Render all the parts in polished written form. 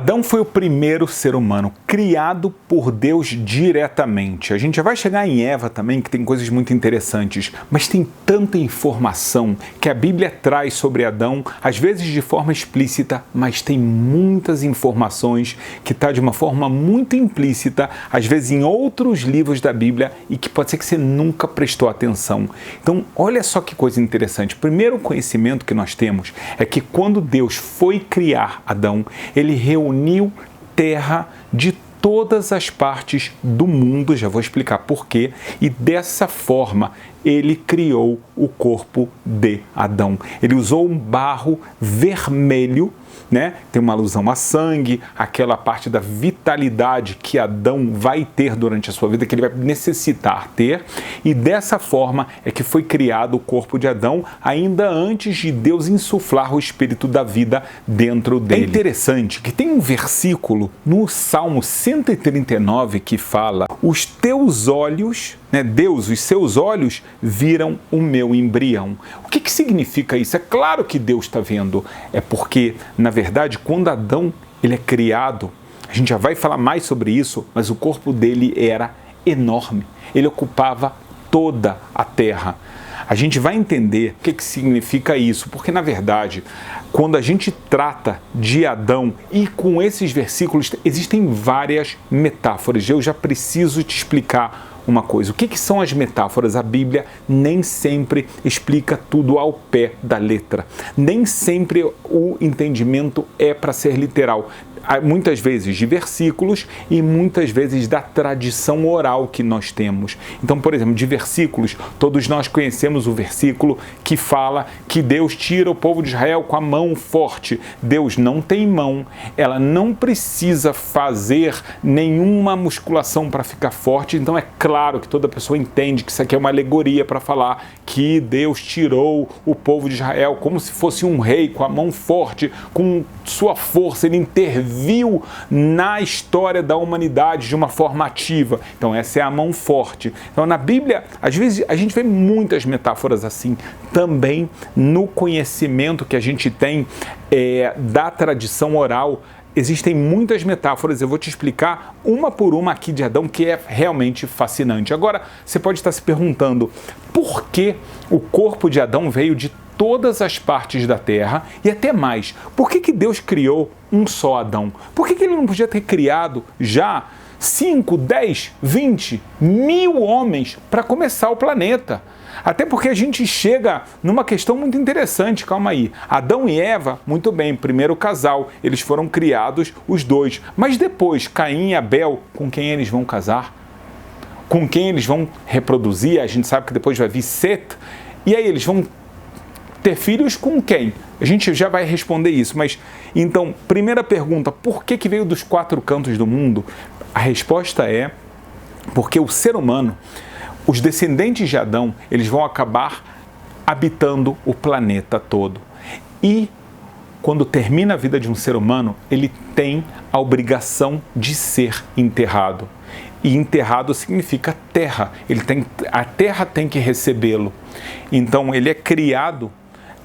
Adão foi o primeiro ser humano criado por Deus diretamente. A gente já vai chegar em Eva também, que tem coisas muito interessantes, mas tem tanta informação que a Bíblia traz sobre Adão, às vezes de forma explícita, mas tem muitas informações que está de uma forma muito implícita, às vezes em outros livros da Bíblia, e que pode ser que você nunca prestou atenção. Então, olha só que coisa interessante. O primeiro conhecimento que nós temos é que quando Deus foi criar Adão, ele reuniu terra de todas as partes do mundo, já vou explicar por quê, e dessa forma ele criou o corpo de Adão. Ele usou um barro vermelho, né? Tem uma alusão a sangue, aquela parte da vitalidade que Adão vai ter durante a sua vida, que ele vai necessitar ter, e dessa forma é que foi criado o corpo de Adão, ainda antes de Deus insuflar o espírito da vida dentro dele. É interessante que tem um versículo no Salmo 139 que fala: os teus olhos, né, Deus, os seus olhos viram o meu embrião. O que significa isso? É claro que Deus está vendo, é porque, na verdade, quando Adão ele é criado, a gente já vai falar mais sobre isso, mas o corpo dele era enorme, ele ocupava toda a terra. A gente vai entender o que significa isso, porque na verdade, quando a gente trata de Adão, e com esses versículos existem várias metáforas, eu já preciso te explicar uma coisa. O que são as metáforas? A Bíblia nem sempre explica tudo ao pé da letra. Nem sempre o entendimento é para ser literal. Muitas vezes de versículos e muitas vezes da tradição oral que nós temos. Então, por exemplo, de versículos, todos nós conhecemos o versículo que fala que Deus tira o povo de Israel com a mão forte. Deus não tem mão, ela não precisa fazer nenhuma musculação para ficar forte. Então é claro que toda pessoa entende que isso aqui é uma alegoria para falar que Deus tirou o povo de Israel como se fosse um rei com a mão forte, com sua força, ele interviu na história da humanidade de uma forma ativa. Então essa é a mão forte. Então na Bíblia, às vezes a gente vê muitas metáforas assim, também no conhecimento que a gente tem da tradição oral. Existem muitas metáforas, eu vou te explicar uma por uma aqui de Adão, que é realmente fascinante. Agora, você pode estar se perguntando por que o corpo de Adão veio de todas as partes da terra e até mais. Por que Deus criou um só Adão? Por que ele não podia ter criado já 5, 10, 20, 1000 homens para começar o planeta? Até porque a gente chega numa questão muito interessante, calma aí. Adão e Eva, muito bem, primeiro casal, eles foram criados os dois. Mas depois, Caim e Abel, com quem eles vão casar? Com quem eles vão reproduzir? A gente sabe que depois vai vir Set. E aí eles vão ter filhos com quem? A gente já vai responder isso, mas então, primeira pergunta, por que veio dos 4 cantos do mundo? A resposta é porque o ser humano, os descendentes de Adão, eles vão acabar habitando o planeta todo. E quando termina a vida de um ser humano, ele tem a obrigação de ser enterrado. E enterrado significa terra. A terra tem que recebê-lo. Então ele é criado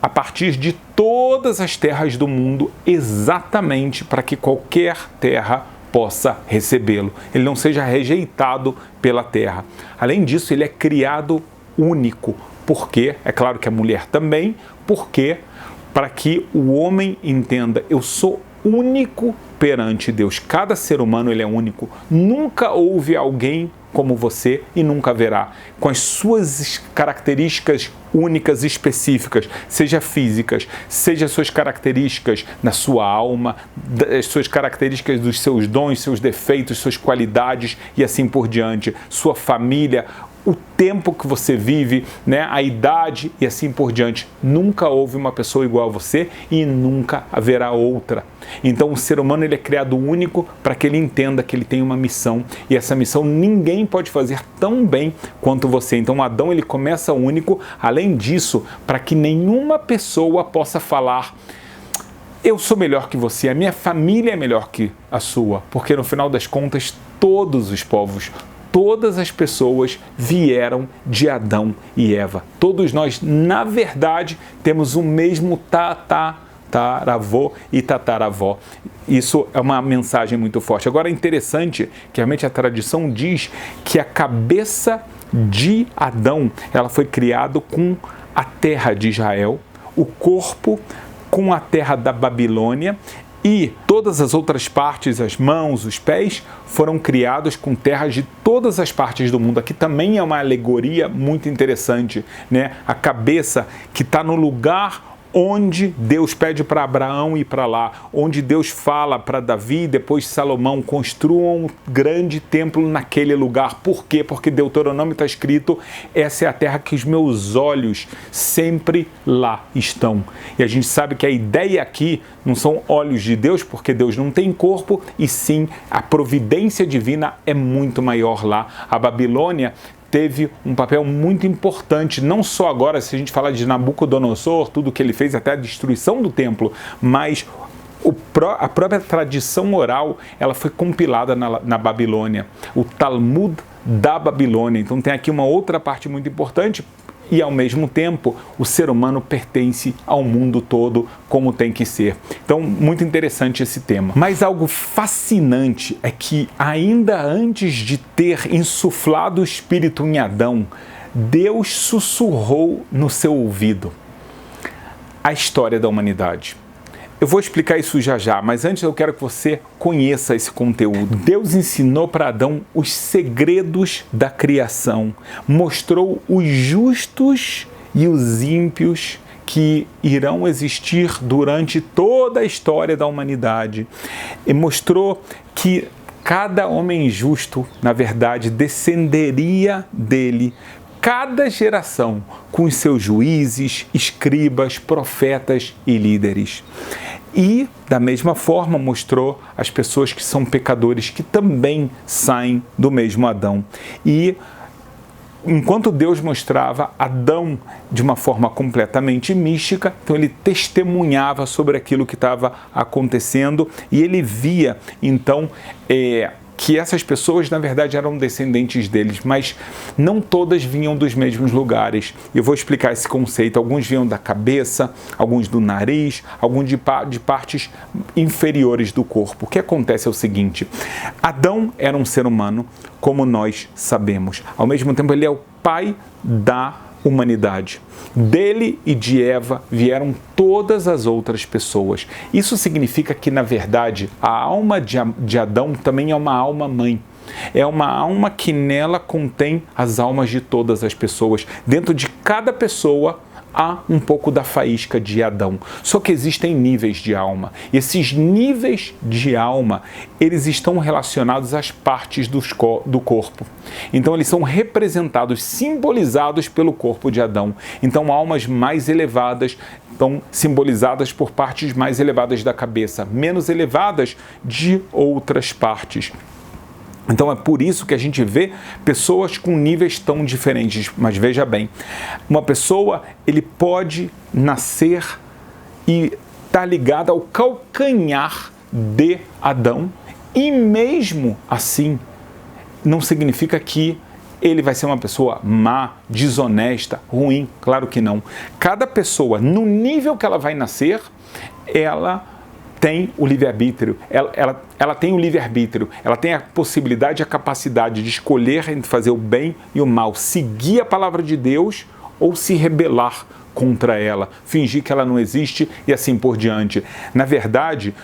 a partir de todas as terras do mundo, exatamente para que qualquer terra possa recebê-lo. Ele não seja rejeitado pela terra. Além disso, ele é criado único. Por quê? É claro que a mulher também. Por quê? Para que o homem entenda, eu sou único perante Deus. Cada ser humano ele é único. Nunca houve alguém como você e nunca haverá, com as suas características únicas e específicas, seja físicas, seja suas características na sua alma, as suas características dos seus dons, seus defeitos, suas qualidades e assim por diante, sua família, o tempo que você vive, né, a idade e assim por diante. Nunca houve uma pessoa igual a você e nunca haverá outra. Então o ser humano ele é criado único para que ele entenda que ele tem uma missão, e essa missão ninguém pode fazer tão bem quanto você. Então Adão ele começa único, além disso, para que nenhuma pessoa possa falar: eu sou melhor que você, a minha família é melhor que a sua, porque no final das contas todos os povos, todas as pessoas vieram de Adão e Eva. Todos nós, na verdade, temos o mesmo tataravô e tataravó. Isso é uma mensagem muito forte. Agora é interessante que realmente a tradição diz que a cabeça de Adão, ela foi criada com a terra de Israel, o corpo com a terra da Babilônia, e todas as outras partes, as mãos, os pés, foram criados com terras de todas as partes do mundo. Aqui também é uma alegoria muito interessante, né? A cabeça que está no lugar onde Deus pede para Abraão ir para lá, onde Deus fala para Davi e depois Salomão, construam um grande templo naquele lugar. Por quê? Porque Deuteronômio está escrito, essa é a terra que os meus olhos sempre lá estão. E a gente sabe que a ideia aqui não são olhos de Deus, porque Deus não tem corpo, e sim a providência divina é muito maior lá. A Babilônia teve um papel muito importante, não só agora, se a gente falar de Nabucodonosor, tudo que ele fez, até a destruição do templo, mas a própria tradição oral, ela foi compilada na Babilônia, o Talmud da Babilônia. Então tem aqui uma outra parte muito importante, e ao mesmo tempo o ser humano pertence ao mundo todo como tem que ser. Então, muito interessante esse tema. Mas algo fascinante é que ainda antes de ter insuflado o Espírito em Adão, Deus sussurrou no seu ouvido a história da humanidade. Eu vou explicar isso já já, mas antes eu quero que você conheça esse conteúdo. Deus ensinou para Adão os segredos da criação, mostrou os justos e os ímpios que irão existir durante toda a história da humanidade, e mostrou que cada homem justo, na verdade, descenderia dele, cada geração, com os seus juízes, escribas, profetas e líderes. E, da mesma forma, mostrou as pessoas que são pecadores, que também saem do mesmo Adão. E, enquanto Deus mostrava Adão de uma forma completamente mística, então ele testemunhava sobre aquilo que estava acontecendo, e ele via, então, que essas pessoas, na verdade, eram descendentes deles, mas não todas vinham dos mesmos lugares. Eu vou explicar esse conceito. Alguns vinham da cabeça, alguns do nariz, alguns de partes inferiores do corpo. O que acontece é o seguinte: Adão era um ser humano, como nós sabemos. Ao mesmo tempo, ele é o pai da humanidade. Dele e de Eva vieram todas as outras pessoas. Isso significa que, na verdade, a alma de Adão também é uma alma mãe. É uma alma que nela contém as almas de todas as pessoas. Dentro de cada pessoa há um pouco da faísca de Adão. Só que existem níveis de alma. Esses níveis de alma, eles estão relacionados às partes do corpo. Então, eles são representados, simbolizados pelo corpo de Adão. Então, almas mais elevadas estão simbolizadas por partes mais elevadas da cabeça, menos elevadas de outras partes. Então é por isso que a gente vê pessoas com níveis tão diferentes. Mas veja bem, uma pessoa, ele pode nascer e estar ligada ao calcanhar de Adão, e mesmo assim não significa que ele vai ser uma pessoa má, desonesta, ruim. Claro que não. Cada pessoa, no nível que ela vai nascer, ela tem o livre-arbítrio, ela tem o livre-arbítrio, ela tem a possibilidade, a capacidade de escolher entre fazer o bem e o mal, seguir a palavra de Deus ou se rebelar contra ela, fingir que ela não existe e assim por diante. Na verdade,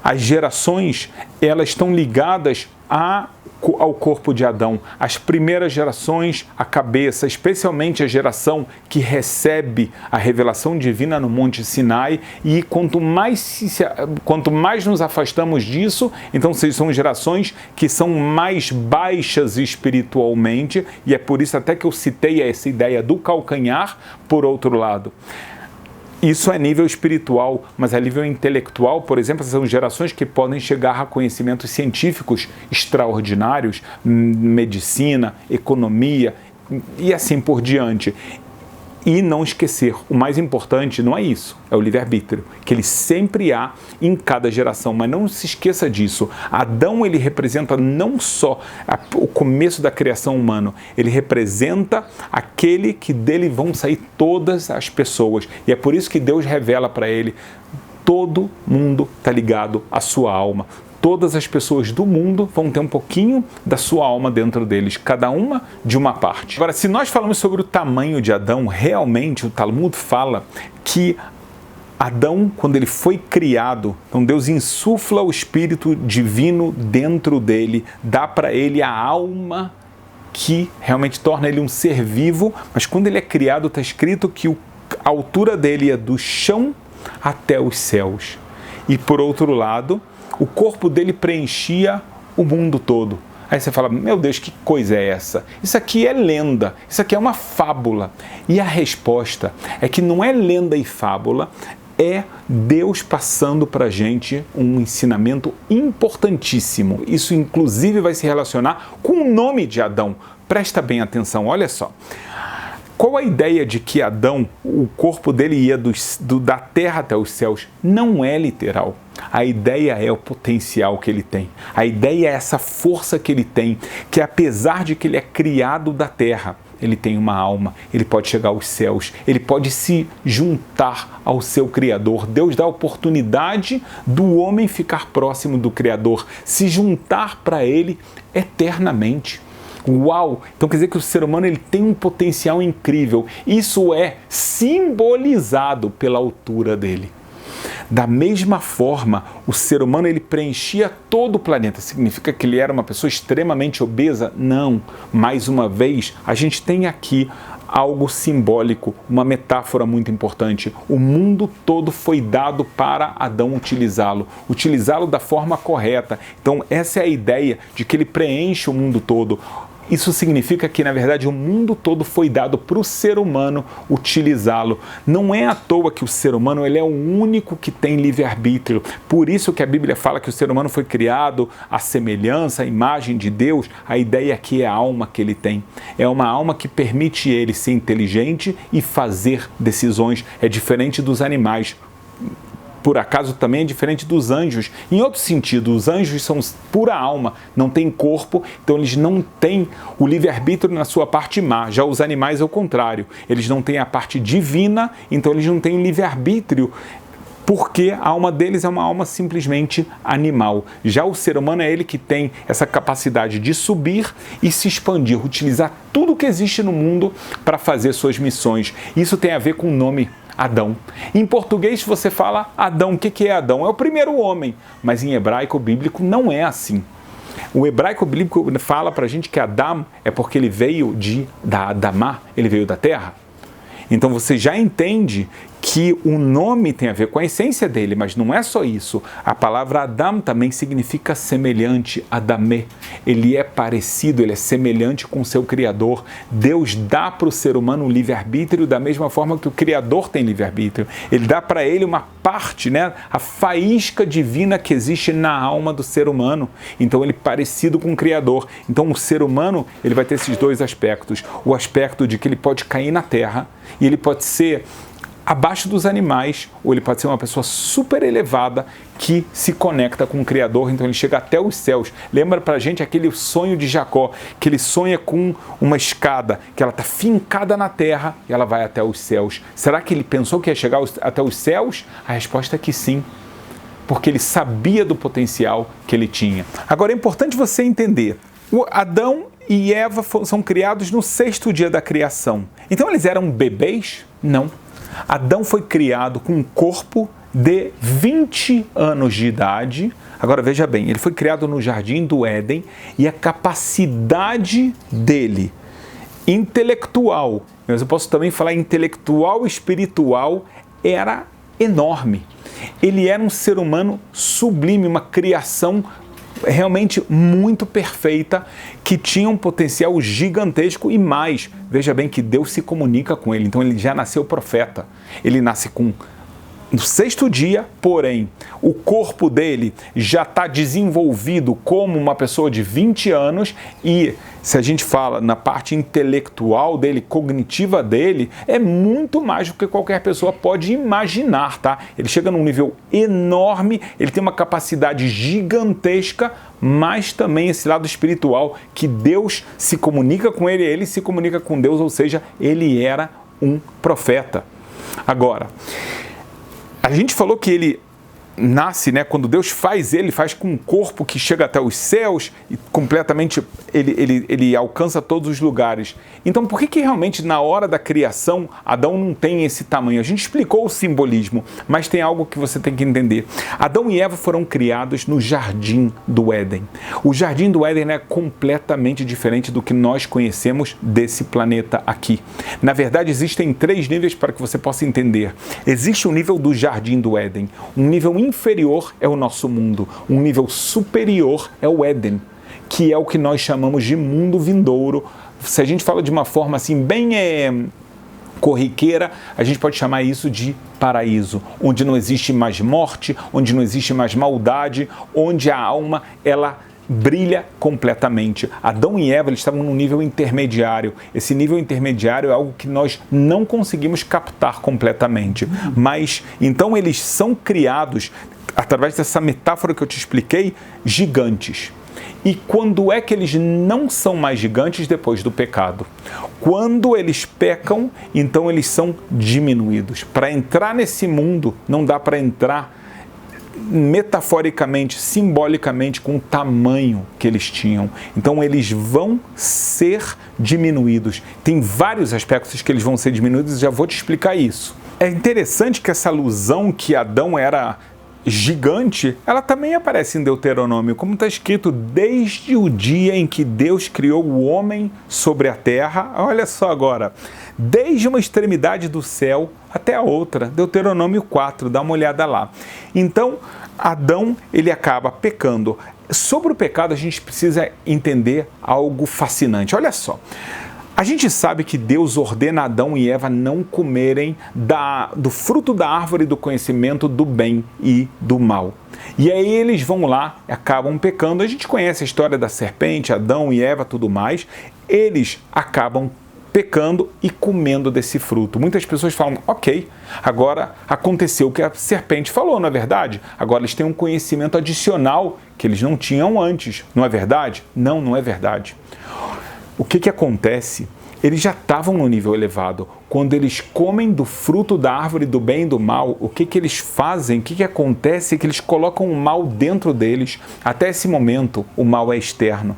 as gerações, elas estão ligadas ao corpo de Adão. As primeiras gerações, a cabeça, especialmente a geração que recebe a revelação divina no Monte Sinai, e quanto mais nos afastamos disso, então são gerações que são mais baixas espiritualmente, e é por isso até que eu citei essa ideia do calcanhar. Por outro lado, isso é nível espiritual, mas a nível intelectual, por exemplo, são gerações que podem chegar a conhecimentos científicos extraordinários, medicina, economia e assim por diante. E não esquecer, o mais importante não é isso, é o livre-arbítrio, que ele sempre há em cada geração. Mas não se esqueça disso. Adão, ele representa não só o começo da criação humana, ele representa aquele que dele vão sair todas as pessoas. E é por isso que Deus revela para ele: Todo mundo está ligado à sua alma. Todas as pessoas do mundo vão ter um pouquinho da sua alma dentro deles, cada uma de uma parte. Agora, se nós falamos sobre o tamanho de Adão, realmente o Talmud fala que Adão, quando ele foi criado, então Deus insufla o Espírito Divino dentro dele, dá para ele a alma que realmente torna ele um ser vivo, mas quando ele é criado está escrito que a altura dele é do chão até os céus. E por outro lado, o corpo dele preenchia o mundo todo. Aí você fala, meu Deus, que coisa é essa? Isso aqui é lenda, isso aqui é uma fábula. E a resposta é que não é lenda e fábula, é Deus passando para a gente um ensinamento importantíssimo. Isso inclusive vai se relacionar com o nome de Adão. Presta bem atenção, olha só. Qual a ideia de que Adão, o corpo dele ia da terra até os céus? Não é literal. A ideia é o potencial que ele tem. A ideia é essa força que ele tem, que apesar de que ele é criado da terra, ele tem uma alma, ele pode chegar aos céus, ele pode se juntar ao seu Criador. Deus dá a oportunidade do homem ficar próximo do Criador, se juntar para ele eternamente. Uau! Então quer dizer que o ser humano ele tem um potencial incrível. Isso é simbolizado pela altura dele. Da mesma forma, o ser humano ele preenchia todo o planeta. Significa que ele era uma pessoa extremamente obesa? Não. Mais uma vez, a gente tem aqui algo simbólico, uma metáfora muito importante. O mundo todo foi dado para Adão utilizá-lo da forma correta. Então essa é a ideia de que ele preenche o mundo todo. Isso significa que, na verdade, o mundo todo foi dado para o ser humano utilizá-lo. Não é à toa que o ser humano ele é o único que tem livre-arbítrio. Por isso que a Bíblia fala que o ser humano foi criado à semelhança, à imagem de Deus. A ideia aqui é a alma que ele tem. É uma alma que permite ele ser inteligente e fazer decisões. É diferente dos animais. Por acaso também é diferente dos anjos. Em outro sentido, os anjos são pura alma, não têm corpo, então eles não têm o livre-arbítrio na sua parte má. Já os animais é o contrário, eles não têm a parte divina, então eles não têm o livre-arbítrio, porque a alma deles é uma alma simplesmente animal. Já o ser humano é ele que tem essa capacidade de subir e se expandir, utilizar tudo que existe no mundo para fazer suas missões. Isso tem a ver com o nome Adão. Em português você fala Adão. O que é Adão? É o primeiro homem, mas em hebraico bíblico não é assim. O hebraico bíblico fala para a gente que Adam é porque ele veio da Adamá, ele veio da terra. Então você já entende que o nome tem a ver com a essência dele, mas não é só isso. A palavra Adam também significa semelhante, Adamé. Ele é parecido, ele é semelhante com o seu Criador. Deus dá para o ser humano um livre-arbítrio da mesma forma que o Criador tem livre-arbítrio. Ele dá para ele uma parte, a faísca divina que existe na alma do ser humano. Então ele é parecido com o Criador. Então o ser humano ele vai ter esses dois aspectos. O aspecto de que ele pode cair na terra e ele pode ser abaixo dos animais, ou ele pode ser uma pessoa super elevada que se conecta com o Criador, então ele chega até os céus. Lembra pra gente aquele sonho de Jacó, que ele sonha com uma escada, que ela está fincada na terra e ela vai até os céus. Será que ele pensou que ia chegar até os céus? A resposta é que sim, porque ele sabia do potencial que ele tinha. Agora é importante você entender, Adão e Eva são criados no 6º dia da criação. Então eles eram bebês? Não. Adão foi criado com um corpo de 20 anos de idade. Agora veja bem, ele foi criado no Jardim do Éden e a capacidade dele, intelectual, mas eu posso também falar intelectual e espiritual, era enorme. Ele era um ser humano sublime, uma criação realmente muito perfeita, que tinha um potencial gigantesco e mais. Veja bem que Deus se comunica com ele, então ele já nasceu profeta. Ele nasce no 6º dia, porém, o corpo dele já está desenvolvido como uma pessoa de 20 anos e, se a gente fala na parte intelectual dele, cognitiva dele, é muito mais do que qualquer pessoa pode imaginar, tá? Ele chega num nível enorme, ele tem uma capacidade gigantesca, mas também esse lado espiritual, que Deus se comunica com ele se comunica com Deus, ou seja, ele era um profeta. Agora, a gente falou que ele nasce, né, quando Deus faz ele faz com um corpo que chega até os céus e completamente ele alcança todos os lugares. Então por que realmente na hora da criação Adão não tem esse tamanho? A gente explicou o simbolismo, mas tem algo que você tem que entender. Adão e Eva foram criados no Jardim do Éden. O Jardim do Éden é completamente diferente do que nós conhecemos desse planeta aqui. Na verdade, existem 3 níveis para que você possa entender. Existe o nível do Jardim do Éden. Um nível inferior é o nosso mundo. Um nível superior é o Éden, que é o que nós chamamos de mundo vindouro. Se a gente fala de uma forma assim bem corriqueira, a gente pode chamar isso de paraíso, onde não existe mais morte, onde não existe mais maldade, onde a alma, ela brilha completamente. Adão e Eva, eles estavam num nível intermediário. Esse nível intermediário é algo que nós não conseguimos captar completamente. Mas, então, eles são criados, através dessa metáfora que eu te expliquei, gigantes. E quando é que eles não são mais gigantes? Depois do pecado. Quando eles pecam, então eles são diminuídos. Para entrar nesse mundo, não dá para entrar metaforicamente, simbolicamente, com o tamanho que eles tinham. Então eles vão ser diminuídos. Tem vários aspectos que eles vão ser diminuídos, já vou te explicar isso. É interessante que essa alusão que Adão era gigante, ela também aparece em Deuteronômio, como está escrito, desde o dia em que Deus criou o homem sobre a terra, olha só agora, desde uma extremidade do céu até a outra, Deuteronômio 4, dá uma olhada lá. Então, Adão, ele acaba pecando. Sobre o pecado, a gente precisa entender algo fascinante, olha só. A gente sabe que Deus ordena Adão e Eva não comerem do fruto da árvore do conhecimento do bem e do mal. E aí eles vão lá e acabam pecando. A gente conhece a história da serpente, Adão e Eva, tudo mais. Eles acabam pecando e comendo desse fruto. Muitas pessoas falam, ok, agora aconteceu o que a serpente falou, não é verdade? Agora eles têm um conhecimento adicional que eles não tinham antes, não é verdade? Não, não é verdade. O que acontece? Eles já estavam no nível elevado. Quando eles comem do fruto da árvore do bem e do mal, o que eles fazem? O que acontece é que eles colocam o mal dentro deles. Até esse momento, o mal é externo.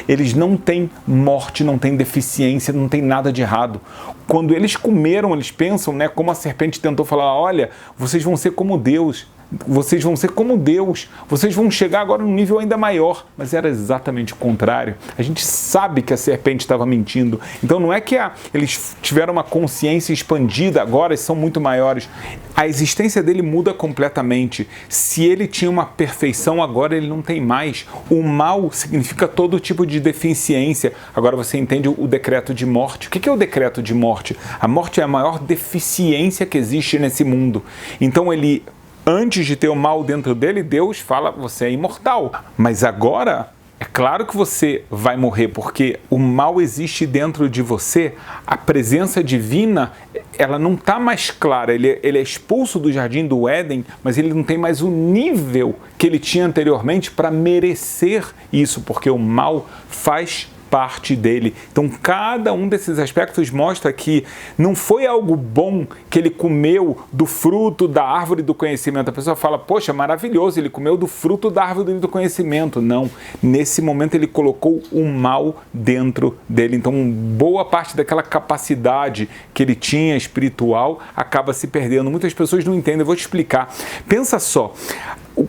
Eles não têm morte, não têm deficiência, não tem nada de errado. Quando eles comeram, eles pensam, né, como a serpente tentou falar, olha, vocês vão ser como Deus. Vocês vão ser como Deus, vocês vão chegar agora num nível ainda maior, mas era exatamente o contrário. A gente sabe que a serpente estava mentindo, então não é que eles tiveram uma consciência expandida agora e são muito maiores. A existência dele muda completamente. Se ele tinha uma perfeição, agora ele não tem mais. O mal significa todo tipo de deficiência. Agora você entende o decreto de morte. O que é o decreto de morte? A morte é a maior deficiência que existe nesse mundo. Então ele... Antes de ter o mal dentro dele, Deus fala, você é imortal. Mas agora, é claro que você vai morrer, porque o mal existe dentro de você. A presença divina, ela não está mais clara. Ele é expulso do Jardim do Éden, mas ele não tem mais o nível que ele tinha anteriormente para merecer isso, porque o mal faz parte dele. Então, cada um desses aspectos mostra que não foi algo bom que ele comeu do fruto da árvore do conhecimento. A pessoa fala, poxa, maravilhoso, ele comeu do fruto da árvore do conhecimento. Não, nesse momento ele colocou o mal dentro dele. Então, boa parte daquela capacidade que ele tinha espiritual acaba se perdendo. Muitas pessoas não entendem, eu vou te explicar. Pensa só,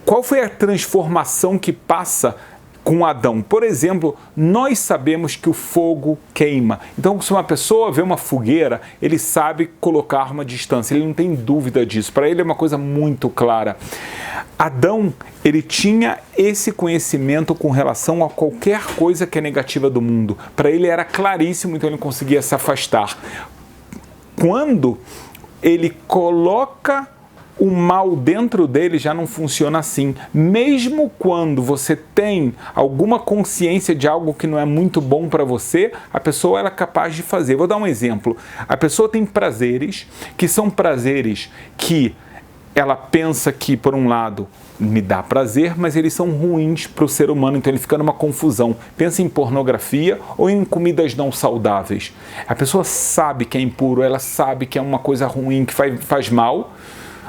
qual foi a transformação que passa com Adão? Por exemplo, nós sabemos que o fogo queima. Então, se uma pessoa vê uma fogueira, ele sabe colocar uma distância, ele não tem dúvida disso. Para ele é uma coisa muito clara. Adão, ele tinha esse conhecimento com relação a qualquer coisa que é negativa do mundo. Para ele era claríssimo, então ele conseguia se afastar. Quando ele coloca o mal dentro dele, já não funciona assim. Mesmo quando você tem alguma consciência de algo que não é muito bom para você, a pessoa é capaz de fazer. Vou dar um exemplo. A pessoa tem prazeres que são prazeres que ela pensa que, por um lado, me dá prazer, mas eles são ruins para o ser humano, então ele fica numa confusão. Pensa em pornografia ou em comidas não saudáveis. A pessoa sabe que é impuro, ela sabe que é uma coisa ruim, que faz mal,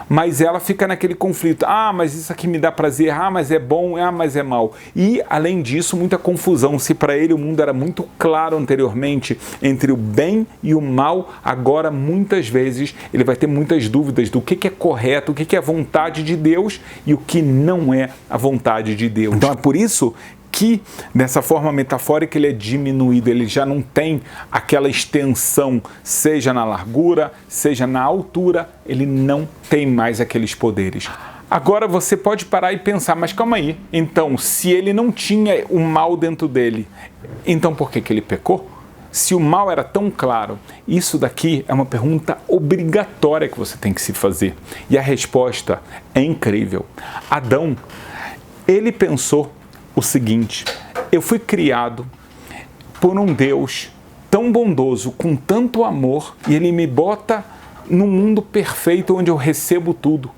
mas ela fica naquele conflito. Ah, mas isso aqui me dá prazer. Ah, mas é bom. Ah, mas é mal. E, além disso, muita confusão. Se para ele o mundo era muito claro anteriormente entre o bem e o mal, agora, muitas vezes, ele vai ter muitas dúvidas do que é correto, o que é a vontade de Deus e o que não é a vontade de Deus. Então, é por isso que, dessa forma metafórica, ele é diminuído, ele já não tem aquela extensão, seja na largura, seja na altura, ele não tem mais aqueles poderes. Agora você pode parar e pensar, mas calma aí, então, se ele não tinha o mal dentro dele, então por que ele pecou? Se o mal era tão claro, isso daqui é uma pergunta obrigatória que você tem que se fazer. E a resposta é incrível. Adão, ele pensou o seguinte: eu fui criado por um Deus tão bondoso, com tanto amor, e ele me bota num mundo perfeito onde eu recebo tudo.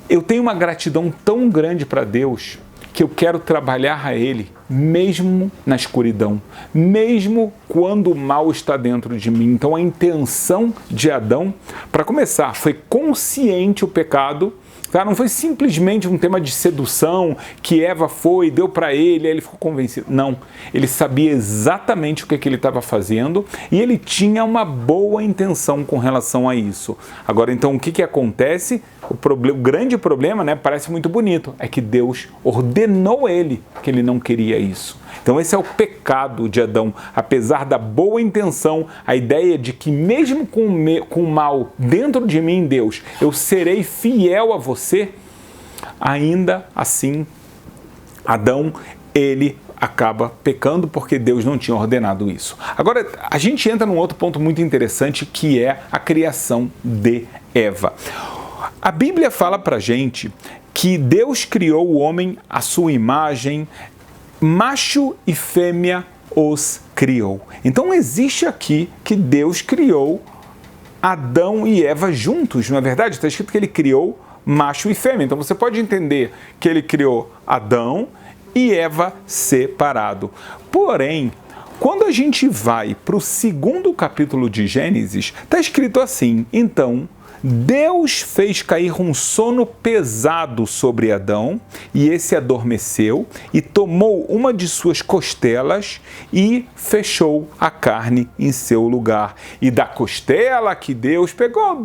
Eu tenho uma gratidão tão grande para Deus que eu quero trabalhar a Ele, mesmo na escuridão, mesmo quando o mal está dentro de mim. Então a intenção de Adão, para começar, foi consciente o pecado. Tá? Não foi simplesmente um tema de sedução que Eva foi e deu para ele, aí ele ficou convencido. Não, ele sabia exatamente o que ele estava fazendo e ele tinha uma boa intenção com relação a isso. Agora, então, o que acontece? O grande problema, né, parece muito bonito, é que Deus ordenou ele que ele não queria isso. Então esse é o pecado de Adão. Apesar da boa intenção, a ideia de que mesmo com o mal dentro de mim, Deus, eu serei fiel a você, ainda assim, Adão, ele acaba pecando porque Deus não tinha ordenado isso. Agora, a gente entra num outro ponto muito interessante, que é a criação de Eva. A Bíblia fala pra gente que Deus criou o homem à sua imagem, macho e fêmea os criou. Então existe aqui que Deus criou Adão e Eva juntos, não é verdade? Está escrito que ele criou macho e fêmea. Então você pode entender que ele criou Adão e Eva separado. Porém, quando a gente vai para o 2º capítulo de Gênesis, está escrito assim: então Deus fez cair um sono pesado sobre Adão, e esse adormeceu, e tomou uma de suas costelas e fechou a carne em seu lugar. E da costela que Deus pegou,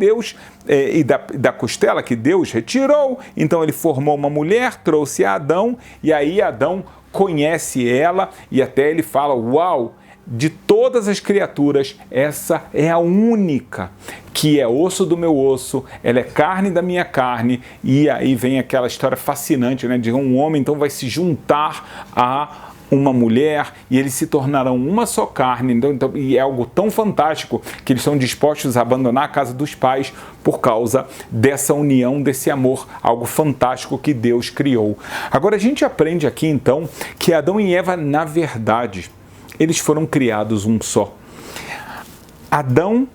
e da costela que Deus retirou, então ele formou uma mulher, trouxe a Adão, e aí Adão conhece ela, e até ele fala: uau! De todas as criaturas, essa é a única que é osso do meu osso, ela é carne da minha carne. E aí vem aquela história fascinante, né, de um homem então vai se juntar a uma mulher e eles se tornarão uma só carne. Então, e é algo tão fantástico que eles estão dispostos a abandonar a casa dos pais por causa dessa união, desse amor, algo fantástico que Deus criou. Agora a gente aprende aqui então que Adão e Eva, na verdade, eles foram criados um só. Adão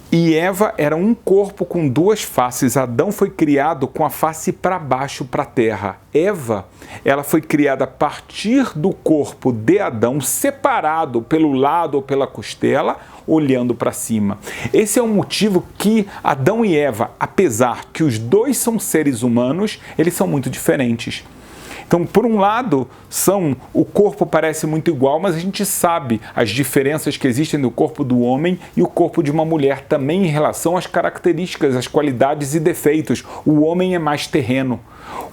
e Eva eram um corpo com duas faces. Adão foi criado com a face para baixo, para a terra. Eva, ela foi criada a partir do corpo de Adão, separado pelo lado ou pela costela, olhando para cima. Esse é o motivo que Adão e Eva, apesar que os dois são seres humanos, eles são muito diferentes. Então, por um lado, o corpo parece muito igual, mas a gente sabe as diferenças que existem no corpo do homem e o corpo de uma mulher também em relação às características, às qualidades e defeitos. O homem é mais terreno.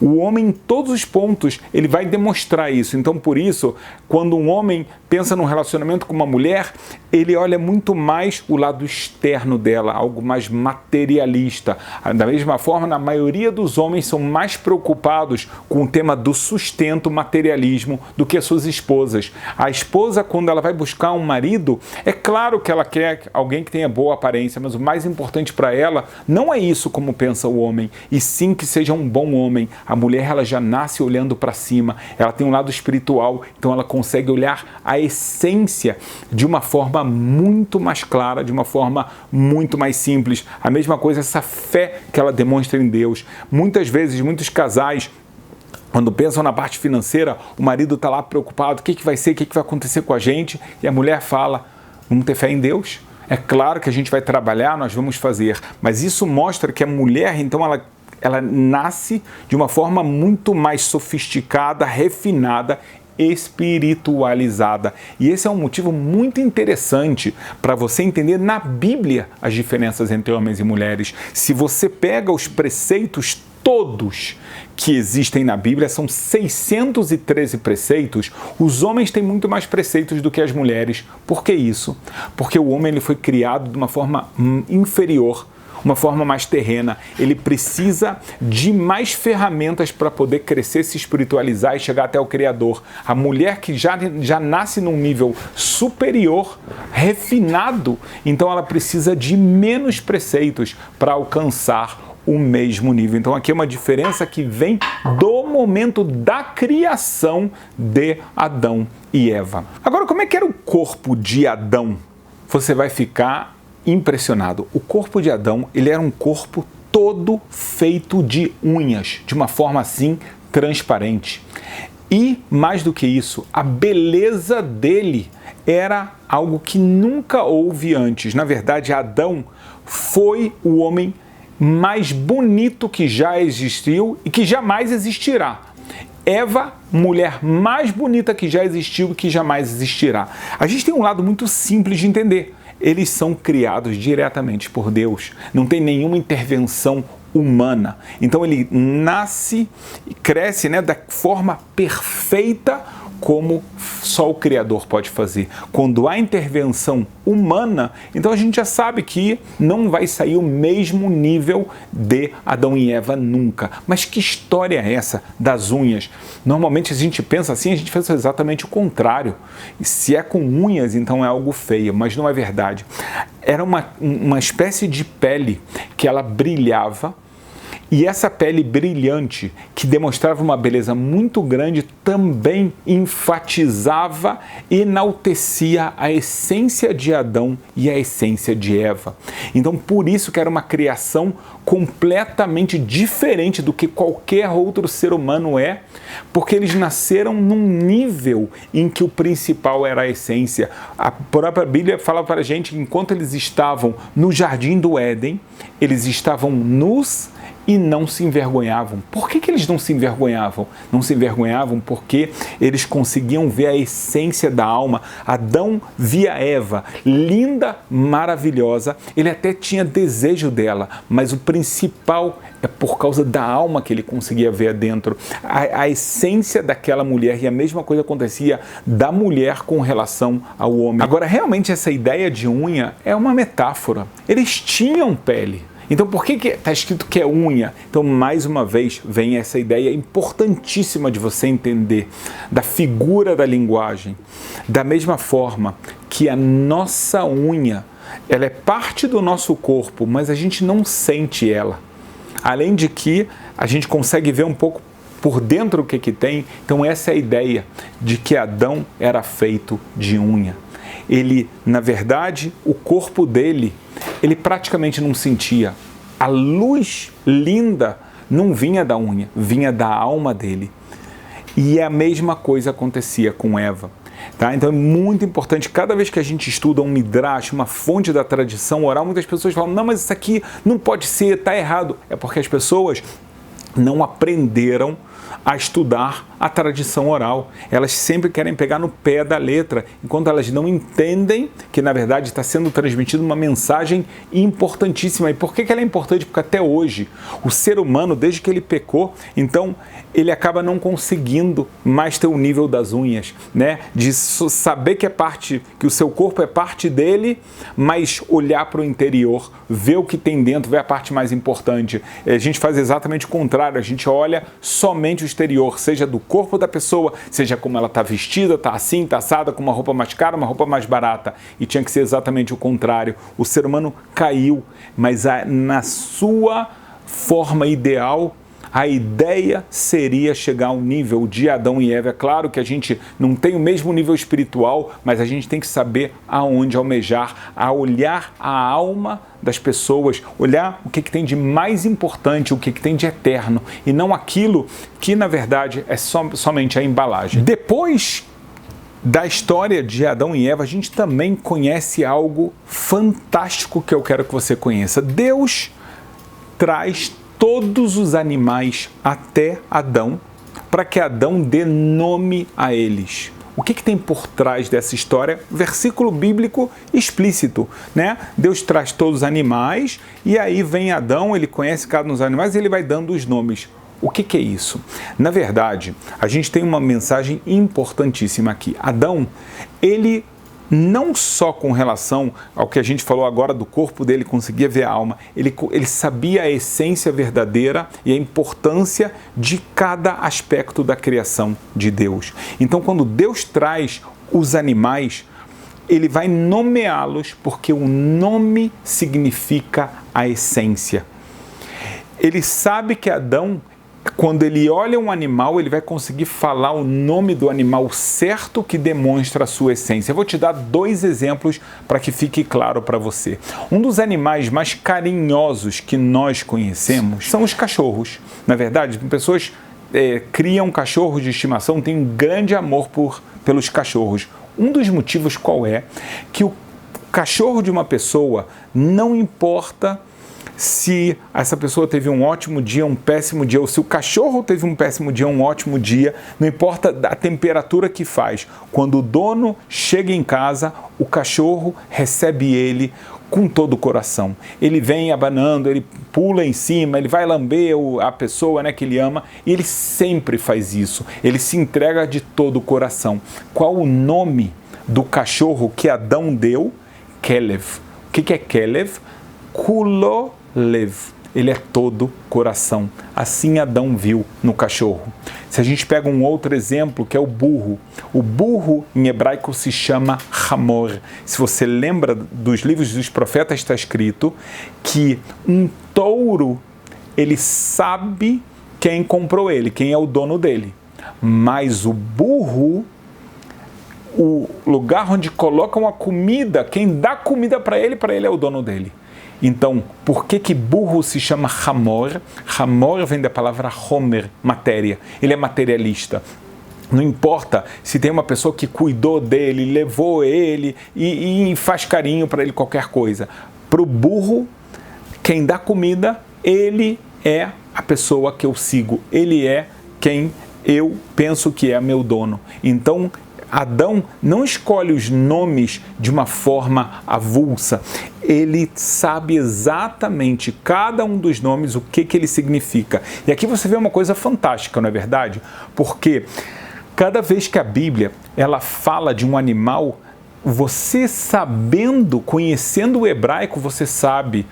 O homem, em todos os pontos, ele vai demonstrar isso. Então, por isso, quando um homem pensa num relacionamento com uma mulher, ele olha muito mais o lado externo dela, algo mais materialista. Da mesma forma, a maioria dos homens são mais preocupados com o tema do sustento, materialismo, do que as suas esposas. A esposa, quando ela vai buscar um marido, é claro que ela quer alguém que tenha boa aparência, mas o mais importante para ela não é isso como pensa o homem, e sim que seja um bom homem. A mulher, ela já nasce olhando para cima, ela tem um lado espiritual, então ela consegue olhar a essência de uma forma muito mais clara, de uma forma muito mais simples. A mesma coisa, essa fé que ela demonstra em Deus. Muitas vezes, muitos casais, quando pensam na parte financeira, o marido está lá preocupado, o que vai ser, o que vai acontecer com a gente, e a mulher fala: vamos ter fé em Deus. É claro que a gente vai trabalhar, nós vamos fazer, mas isso mostra que a mulher, então, ela nasce de uma forma muito mais sofisticada, refinada, espiritualizada. E esse é um motivo muito interessante para você entender na Bíblia as diferenças entre homens e mulheres. Se você pega os preceitos todos que existem na Bíblia, são 613 preceitos, os homens têm muito mais preceitos do que as mulheres. Por que isso? Porque o homem ele foi criado de uma forma inferior, uma forma mais terrena. Ele precisa de mais ferramentas para poder crescer, se espiritualizar e chegar até o Criador. A mulher que já nasce num nível superior, refinado, então ela precisa de menos preceitos para alcançar o mesmo nível. Então aqui é uma diferença que vem do momento da criação de Adão e Eva. Agora, como é que era o corpo de Adão? Você vai ficar impressionado. O corpo de Adão, ele era um corpo todo feito de unhas, de uma forma assim transparente. E mais do que isso, a beleza dele era algo que nunca houve antes. Na verdade, Adão foi o homem mais bonito que já existiu e que jamais existirá. Eva, mulher mais bonita que já existiu e que jamais existirá. A gente tem um lado muito simples de entender. Eles são criados diretamente por Deus. Não tem nenhuma intervenção humana. Então ele nasce e cresce, da forma perfeita como só o Criador pode fazer. Quando há intervenção humana, então a gente já sabe que não vai sair o mesmo nível de Adão e Eva nunca. Mas que história é essa das unhas? Normalmente a gente pensa assim, a gente pensa exatamente o contrário. Se é com unhas, então é algo feio, mas não é verdade. Era uma espécie de pele que ela brilhava. E essa pele brilhante, que demonstrava uma beleza muito grande, também enfatizava, enaltecia a essência de Adão e a essência de Eva. Então, por isso que era uma criação completamente diferente do que qualquer outro ser humano é, porque eles nasceram num nível em que o principal era a essência. A própria Bíblia fala para a gente que enquanto eles estavam no jardim do Éden, eles estavam nus e não se envergonhavam. Por que eles não se envergonhavam? Não se envergonhavam porque eles conseguiam ver a essência da alma. Adão via Eva, linda, maravilhosa, ele até tinha desejo dela, mas o principal é por causa da alma que ele conseguia ver dentro. A essência daquela mulher, e a mesma coisa acontecia da mulher com relação ao homem. Agora, realmente essa ideia de unha é uma metáfora. Eles tinham pele. Então, por que está escrito que é unha? Então, mais uma vez, vem essa ideia importantíssima de você entender da figura da linguagem. Da mesma forma que a nossa unha, ela é parte do nosso corpo, mas a gente não sente ela. Além de que a gente consegue ver um pouco por dentro o que tem. Então, essa é a ideia de que Adão era feito de unha. Ele, na verdade, o corpo dele, ele praticamente não sentia. A luz linda não vinha da unha, vinha da alma dele. E a mesma coisa acontecia com Eva. Tá? Então é muito importante, cada vez que a gente estuda um midrash, uma fonte da tradição oral, muitas pessoas falam, não, mas isso aqui não pode ser, está errado. É porque as pessoas não aprenderam a estudar a tradição oral. Elas sempre querem pegar no pé da letra, enquanto elas não entendem que, na verdade, está sendo transmitida uma mensagem importantíssima. E por que ela é importante? Porque até hoje, o ser humano, desde que ele pecou, então ele acaba não conseguindo mais ter o nível das unhas, de saber que é parte, que o seu corpo é parte dele, mas olhar para o interior, ver o que tem dentro, ver a parte mais importante. A gente faz exatamente o contrário, a gente olha somente o exterior, seja do corpo da pessoa, seja como ela está vestida, está assim, está assada, com uma roupa mais cara, uma roupa mais barata. E tinha que ser exatamente o contrário. O ser humano caiu, mas na sua forma ideal, a ideia seria chegar ao nível de Adão e Eva. É claro que a gente não tem o mesmo nível espiritual, mas a gente tem que saber aonde almejar, a olhar a alma das pessoas, olhar o que tem de mais importante, o que tem de eterno, e não aquilo que, na verdade, é somente a embalagem. Depois Da história de Adão e Eva, a gente também conhece algo fantástico que eu quero que você conheça. Deus traz todos os animais até Adão, para que Adão dê nome a eles. O que tem por trás dessa história? Versículo bíblico explícito, né? Deus traz todos os animais e aí vem Adão, ele conhece cada um dos animais e ele vai dando os nomes. O que é isso? Na verdade, a gente tem uma mensagem importantíssima aqui. Adão, ele não só com relação ao que a gente falou agora do corpo dele, conseguia ver a alma, ele sabia a essência verdadeira e a importância de cada aspecto da criação de Deus. Então, quando Deus traz os animais, ele vai nomeá-los porque o nome significa a essência. Ele sabe que Adão, quando ele olha um animal, ele vai conseguir falar o nome do animal certo que demonstra a sua essência. Eu vou te dar 2 exemplos para que fique claro para você. Um dos animais mais carinhosos que nós conhecemos são os cachorros. Na verdade, pessoas criam cachorros de estimação, têm um grande amor pelos cachorros. Um dos motivos qual é? Que o cachorro de uma pessoa, não importa se essa pessoa teve um ótimo dia, um péssimo dia, ou se o cachorro teve um péssimo dia, um ótimo dia, não importa a temperatura que faz. Quando o dono chega em casa, o cachorro recebe ele com todo o coração. Ele vem abanando, ele pula em cima, ele vai lamber a pessoa, né, que ele ama, e ele sempre faz isso. Ele se entrega de todo o coração. Qual o nome do cachorro que Adão deu? Kelev. O que é Kelev? Kulo Lev, ele é todo coração. Assim Adão viu no cachorro. Se a gente pega um outro exemplo, que é o burro. O burro em hebraico se chama Hamor. Se você lembra dos livros dos profetas, está escrito que um touro, ele sabe quem comprou ele, quem é o dono dele. Mas o burro, o lugar onde colocam a comida, quem dá comida para ele é o dono dele. Então, por que burro se chama Hamor? Hamor vem da palavra Homer, matéria. Ele é materialista. Não importa se tem uma pessoa que cuidou dele, levou ele e faz carinho para ele, qualquer coisa. Para o burro, quem dá comida, ele é a pessoa que eu sigo. Ele é quem eu penso que é meu dono. Então, Adão não escolhe os nomes de uma forma avulsa. Ele sabe exatamente cada um dos nomes, o que ele significa. E aqui você vê uma coisa fantástica, não é verdade? Porque cada vez que a Bíblia ela fala de um animal, você sabendo, conhecendo o hebraico, você sabe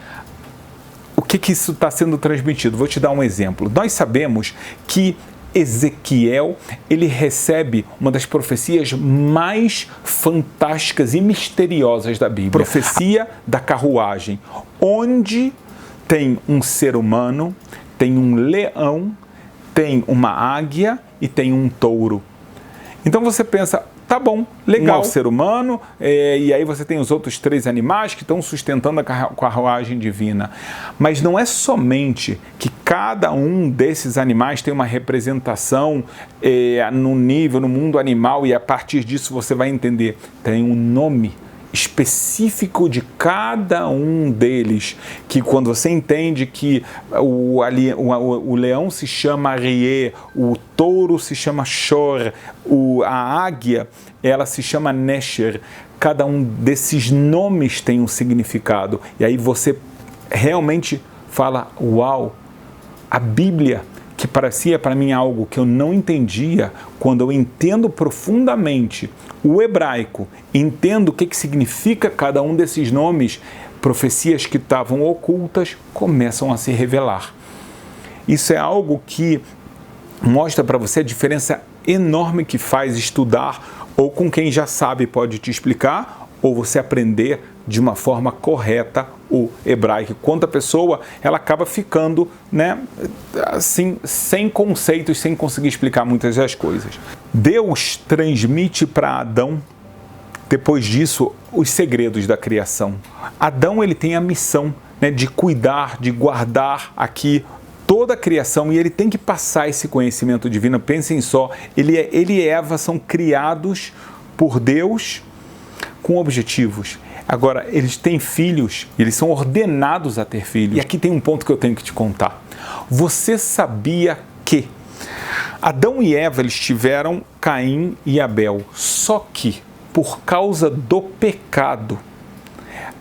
o que isso está sendo transmitido. Vou te dar um exemplo. Nós sabemos que Ezequiel, ele recebe uma das profecias mais fantásticas e misteriosas da Bíblia. Profecia da carruagem, onde tem um ser humano, tem um leão, tem uma águia e tem um touro. Então você pensa, tá bom, legal, ser humano, e aí você tem os outros 3 animais que estão sustentando a carruagem divina. Mas não é somente que cada um desses animais tem uma representação no nível, no mundo animal, e a partir disso você vai entender, tem um nome específico de cada um deles, que quando você entende que o leão se chama Arié, o touro se chama Shor, a águia, ela se chama Nesher, cada um desses nomes tem um significado, e aí você realmente fala, uau, a Bíblia, que parecia para mim algo que eu não entendia, quando eu entendo profundamente o hebraico, entendo o que significa cada um desses nomes, profecias que estavam ocultas começam a se revelar. Isso é algo que mostra para você a diferença enorme que faz estudar, ou com quem já sabe pode te explicar, ou você aprender de uma forma correta o hebraico. Quando a pessoa ela acaba ficando, né, assim, sem conceitos, sem conseguir explicar muitas das coisas. Deus transmite para Adão, depois disso, os segredos da criação. Adão ele tem a missão, né, de cuidar, de guardar aqui toda a criação, e ele tem que passar esse conhecimento divino. Pensem só, ele e Eva são criados por Deus com objetivos. Agora, eles têm filhos, eles são ordenados a ter filhos. E aqui tem um ponto que eu tenho que te contar. Você sabia que Adão e Eva, eles tiveram Caim e Abel, só que por causa do pecado,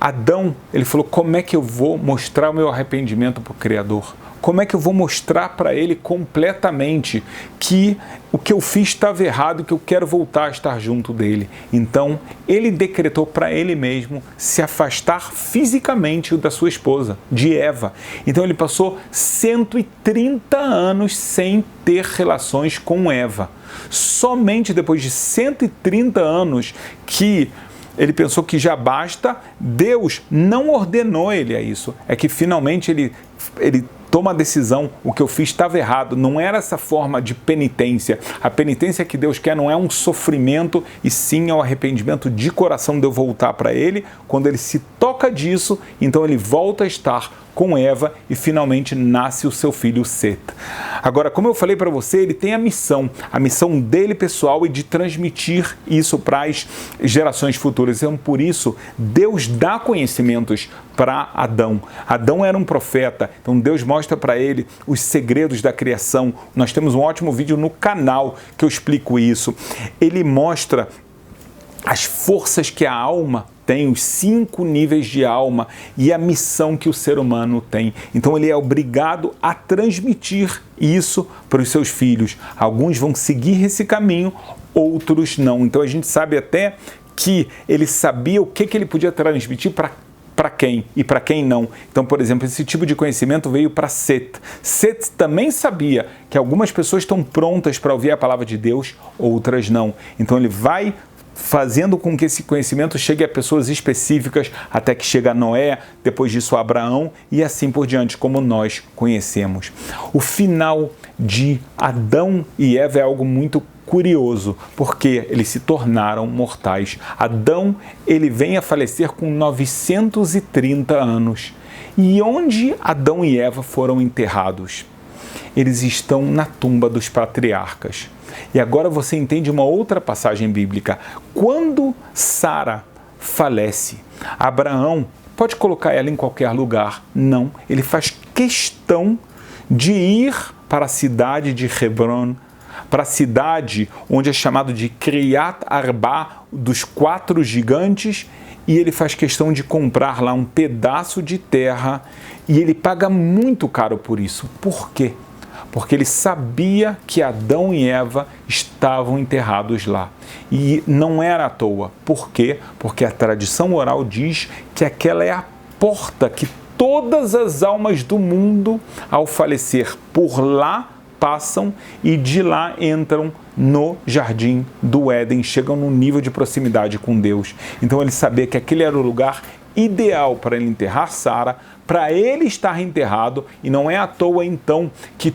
Adão, ele falou, como é que eu vou mostrar o meu arrependimento para o Criador? Como é que eu vou mostrar para ele completamente que o que eu fiz estava errado e que eu quero voltar a estar junto dele? Então, ele decretou para ele mesmo se afastar fisicamente da sua esposa, de Eva. Então, ele passou 130 anos sem ter relações com Eva. Somente depois de 130 anos que ele pensou que já basta, Deus não ordenou ele a isso. É que finalmente ele toma a decisão, o que eu fiz estava errado, não era essa forma de penitência. A penitência que Deus quer não é um sofrimento, e sim é o arrependimento de coração de eu voltar para Ele. Quando ele se toca disso, então ele volta a estar com Eva e finalmente nasce o seu filho Set. Agora, como eu falei para você, ele tem a missão dele pessoal e de transmitir isso para as gerações futuras. Então, por isso, Deus dá conhecimentos para Adão. Adão era um profeta, então Deus mostra para ele os segredos da criação. Nós temos um ótimo vídeo no canal que eu explico isso. Ele mostra as forças que a alma tem, os 5 níveis de alma e a missão que o ser humano tem. Então ele é obrigado a transmitir isso para os seus filhos. Alguns vão seguir esse caminho, outros não. Então a gente sabe até que ele sabia o que ele podia transmitir para quem e para quem não. Então, por exemplo, esse tipo de conhecimento veio para Set. Set também sabia que algumas pessoas estão prontas para ouvir a palavra de Deus, outras não. Então ele vai fazendo com que esse conhecimento chegue a pessoas específicas, até que chega a Noé, depois disso a Abraão e assim por diante, como nós conhecemos. O final de Adão e Eva é algo muito curioso, porque eles se tornaram mortais. Adão, ele vem a falecer com 930 anos. E onde Adão e Eva foram enterrados? Eles estão na tumba dos patriarcas. E agora você entende uma outra passagem bíblica. Quando Sara falece, Abraão pode colocar ela em qualquer lugar? Não, ele faz questão de ir para a cidade de Hebron, para a cidade onde é chamado de Criat Arba, dos 4 gigantes, e ele faz questão de comprar lá um pedaço de terra, e ele paga muito caro por isso. Por quê? Porque ele sabia que Adão e Eva estavam enterrados lá. E não era à toa. Por quê? Porque a tradição oral diz que aquela é a porta que todas as almas do mundo, ao falecer por lá, passam e de lá entram no jardim do Éden, chegam no nível de proximidade com Deus. Então ele sabia que aquele era o lugar ideal para ele enterrar Sara, para ele estar enterrado, e não é à toa então que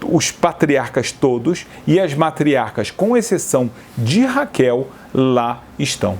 os patriarcas todos e as matriarcas, com exceção de Raquel, lá estão.